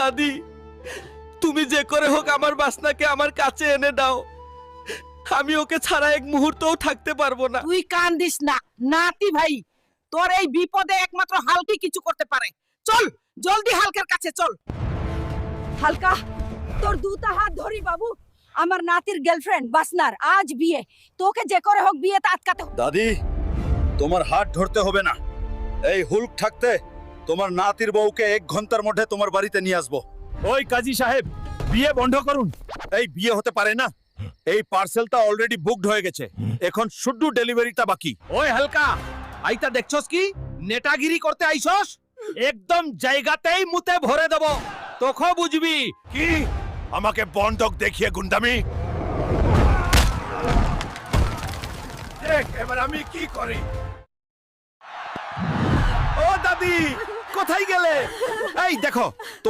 দাদি, তুমি যে করে হোক আমার বাসনাকে আমার কাছে এনে দাও। আমি ওকে ছাড়া এক মুহূর্তও থাকতে পারবো না। তুই কান্দিস না নাতি ভাই, তোর এই বিপদে একমাত্র হালকি কিছু করতে পারে। চল জলদি হালকার কাছে চল। হালকা, তোর দুটা হাত ধরি বাবু। আমার নাতির গার্লফ্রেন্ড বাসনার আজ বিয়ে, তোকে যে করে হোক বিয়েতে আটকাতে হবে। দাদি, তোমার হাত ধরতে হবে না। এই হুলক থাকতে তোমার নাতির বউকে 1 ঘন্টার মধ্যে তোমার বাড়িতে নিয়ে আসবো। ওই কাজী সাহেব, বিয়ে বন্ধ করুন। এই বিয়ে হতে পারে না, এই পার্সেলটা অলরেডি বুকড হয়ে গেছে, এখন শুধু ডেলিভারিটা বাকি। ওই হালকা, আইতা দেখছস কি নেটাগিরি করতে আইছস? একদম জায়গাতেই মুতে ভরে দেব, তখন বুঝবি। কি আমাকে বন্ধক দেখিয়ে গুন্ডামি? দেখ এবার আমি কি করি। ও দাদি, কোথায় গেলে? এই দেখো,